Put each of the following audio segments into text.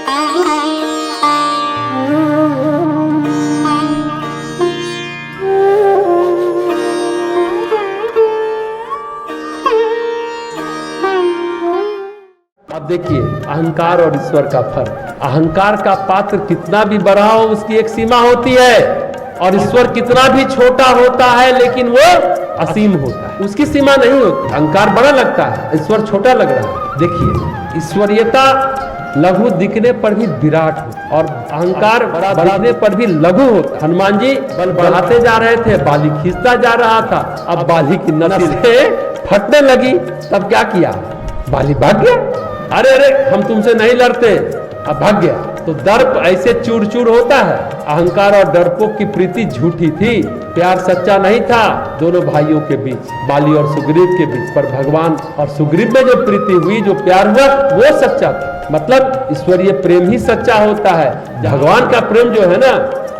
अब देखिए अहंकार और ईश्वर का फर्क। अहंकार का पात्र कितना भी बड़ा हो उसकी एक सीमा होती है, और ईश्वर कितना भी छोटा होता है लेकिन वो असीम होता है, उसकी सीमा नहीं होती। अहंकार बड़ा लगता है, ईश्वर छोटा लग रहा है। देखिए ईश्वरीयता लघु दिखने पर भी विराट हो और अहंकार बड़ा दिखने पर भी लघु होता। हनुमान जी बल बढ़ाते जा रहे थे, बाली खींचता जा रहा था। अब बाली की नसें फटने लगी, तब क्या किया? बाली भाग गया। अरे अरे हम तुमसे नहीं लड़ते, अब भाग गया। तो दर्प ऐसे चूर चूर होता है। अहंकार और डरपोक की प्रीति झूठी थी, प्यार सच्चा नहीं था दोनों भाइयों के बीच, बाली और सुग्रीव के बीच। पर भगवान और सुग्रीव में जो प्रीति हुई, जो प्यार हुआ, वो सच्चा था। मतलब ईश्वरीय प्रेम ही सच्चा होता है। भगवान का प्रेम जो है ना,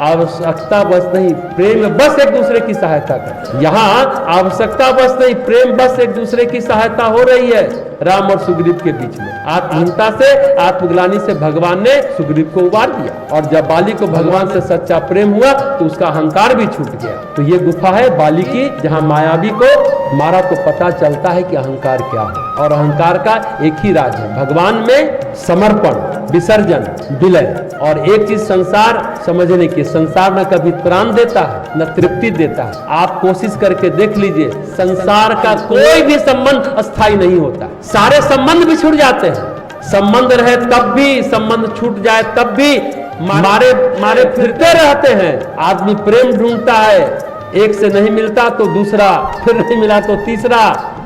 आवश्यकता बस नहीं, प्रेम बस एक दूसरे की सहायता कर। यहाँ आवश्यकता बस नहीं, प्रेम बस एक दूसरे की सहायता हो रही है राम और सुग्रीव के बीच में। आत्महीनता से, आत्मग्लानि से भगवान ने सुग्रीव को उबार दिया, और जब बाली को भगवान से सच्चा प्रेम हुआ तो उसका अहंकार भी छूट गया। तो ये गुफा है बाली की, जहाँ मायावी को मारा तो पता चलता है कि अहंकार क्या है। और अहंकार का एक ही राज है, भगवान में समर्पण, विसर्जन, विलय। और एक चीज संसार समझने की, संसार न कभी त्राण देता है न तृप्ति देता है। आप कोशिश करके देख लीजिए, संसार का कोई भी संबंध अस्थायी नहीं होता, सारे संबंध भी छूट जाते हैं। संबंध रहे तब भी, संबंध छूट जाए तब भी मारे मारे फिरते रहते हैं। आदमी प्रेम ढूंढता है, एक से नहीं मिलता तो दूसरा, फिर नहीं मिला तो तीसरा।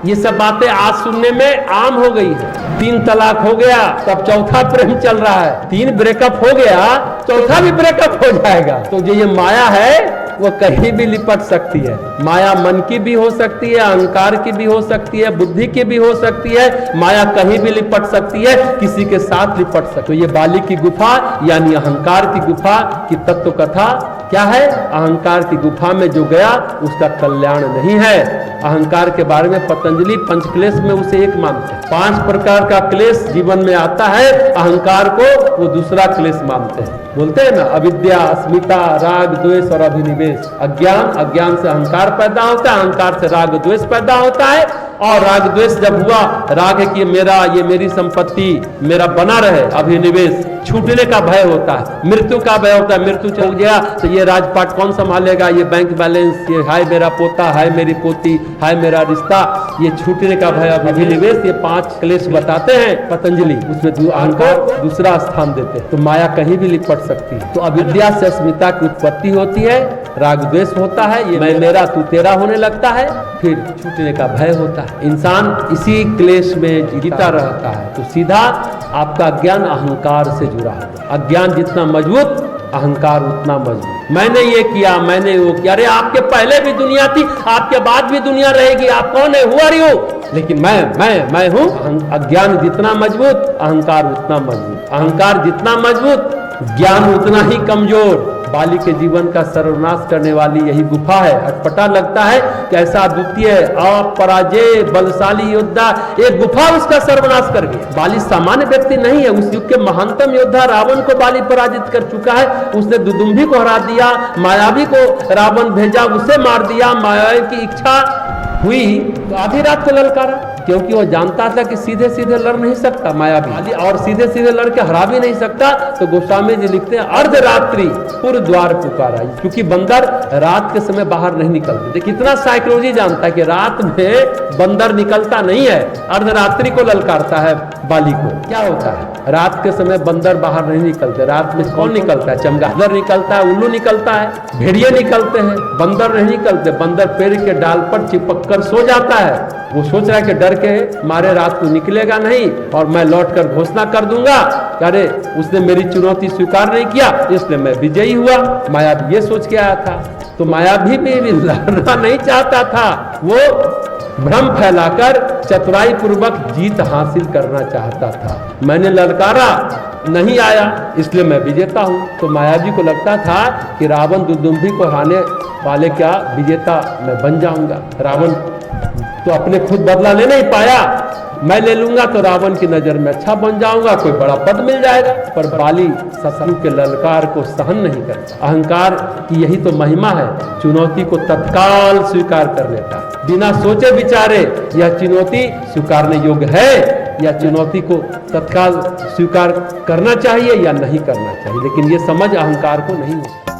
ये सब बातें आज सुनने में आम हो गई है। 3 तलाक हो गया, तब चौथा प्रेम चल रहा है। 3 ब्रेकअप हो गया, चौथा भी ब्रेकअप हो जाएगा। तो जो ये माया है वो कहीं भी लिपट सकती है। माया मन की भी हो सकती है, अहंकार की भी हो सकती है, बुद्धि की भी हो सकती है। माया कहीं भी लिपट सकती है, किसी के साथ लिपट सकती है। तो ये बाली की गुफा यानी अहंकार की गुफा की तत्व कथा क्या है? अहंकार की गुफा में जो गया उसका कल्याण नहीं है। अहंकार के बारे में पतंजलि पंचक्लेश में उसे एक मानते हैं। 5 प्रकार का क्लेश जीवन में आता है, अहंकार को वो दूसरा क्लेश मानते हैं। बोलते हैं ना, अविद्या, अस्मिता, राग, द्वेष और अभिनिवेश। अज्ञान, अज्ञान से अहंकार पैदा होता है, अहंकार से राग द्वेष पैदा होता है। और राग द्वेष जब हुआ, राग है कि मेरा, ये मेरी संपत्ति मेरा बना रहे, अभिनिवेश, छूटने का भय होता है, मृत्यु का भय होता है। मृत्यु चल गया तो ये राजपाट कौन संभालेगा, ये बैंक बैलेंस, ये हाय मेरा पोता, हाय मेरी पोती, हाय मेरा रिश्ता, ये छूटने का भय, अभिनिवेश। ये 5 क्लेश बताते हैं पतंजलि, उसमें अहंकार दूसरा स्थान देते हैं। तो माया कहीं भी लिपट सकती है। तो अविद्या से अस्मिता की उत्पत्ति होती है, राग द्वेष होता है, ये मैं मेरा तू तेरा होने लगता है, फिर छूटने का भय होता है। इंसान इसी क्लेश में जीता रहता है। तो सीधा आपका ज्ञान अहंकार से जुड़ा है। अज्ञान जितना मजबूत, अहंकार उतना मजबूत। मैंने ये किया, मैंने वो किया। अरे आपके पहले भी दुनिया थी, आपके बाद भी दुनिया रहेगी। आप कौन है? Who are you? लेकिन मैं हूँ। अज्ञान जितना मजबूत, अहंकार उतना मजबूत। अहंकार जितना मजबूत, ज्ञान उतना ही कमजोर। बाली के जीवन का सर्वनाश करने वाली यही गुफा है। अटपटा लगता है कि ऐसा द्वितीय अपराजय बलशाली योद्धा, एक गुफा उसका सर्वनाश कर गया। बाली सामान्य व्यक्ति नहीं है, उस युग के महानतम योद्धा रावण को बाली पराजित कर चुका है। उसने दुदुम्भी को हरा दिया, मायावी को रावण भेजा, उसे मार दिया। मायावी की इच्छा हुई तो आधी रात को ललकारा, क्योंकि वो जानता था कि सीधे सीधे लड़ नहीं सकता मायावी, और सीधे सीधे लड़ के हरा भी नहीं सकता। तो गोस्वामी जी लिखते हैं, अर्धरात्रि पुर द्वार पुकारा, क्योंकि बंदर रात के समय बाहर नहीं निकलते। देखिए कितना साइकोलॉजी जानता है कि रात में बंदर निकलता नहीं है, अर्धरात्रि को ललकारता है बाली को। क्या होता है? रात के समय बंदर बाहर नहीं निकलते। रात में कौन निकलता है? चमगादड़ निकलता है, उल्लू निकलता है, भेड़िए निकलते हैं, बंदर नहीं निकलते। बंदर पेड़ के डाल पर चिपक कर सो जाता है। वो सोच रहा है कि डर के मारे रात को निकलेगा नहीं और मैं लौटकर घोषणा कर दूंगा, अरे उसने मेरी चुनौती स्वीकार नहीं किया इसलिए मैं विजयी हुआ। मायावी ये सोच के आया था। तो मायावी भी लड़ना नहीं चाहता था, वो भ्रम फैलाकर चतुराई पूर्वक जीत हासिल करना चाहता था। मैंने ललकारा, नहीं आया, इसलिए मैं विजेता हूं। तो मायावी को लगता था कि रावण दुदुम्भी को हराने वाले क्या विजेता मैं बन जाऊंगा। रावण तो अपने खुद बदला ले नहीं पाया, मैं ले लूंगा तो रावण की नजर में अच्छा बन जाऊंगा, कोई बड़ा पद मिल जाएगा। पर बाली शत्रु के ललकार को सहन नहीं करता। अहंकार की यही तो महिमा है, चुनौती को तत्काल स्वीकार कर लेता, बिना सोचे विचारे यह चुनौती स्वीकारने योग्य है या चुनौती को तत्काल स्वीकार करना चाहिए या नहीं करना चाहिए। लेकिन ये समझ अहंकार को नहीं होती।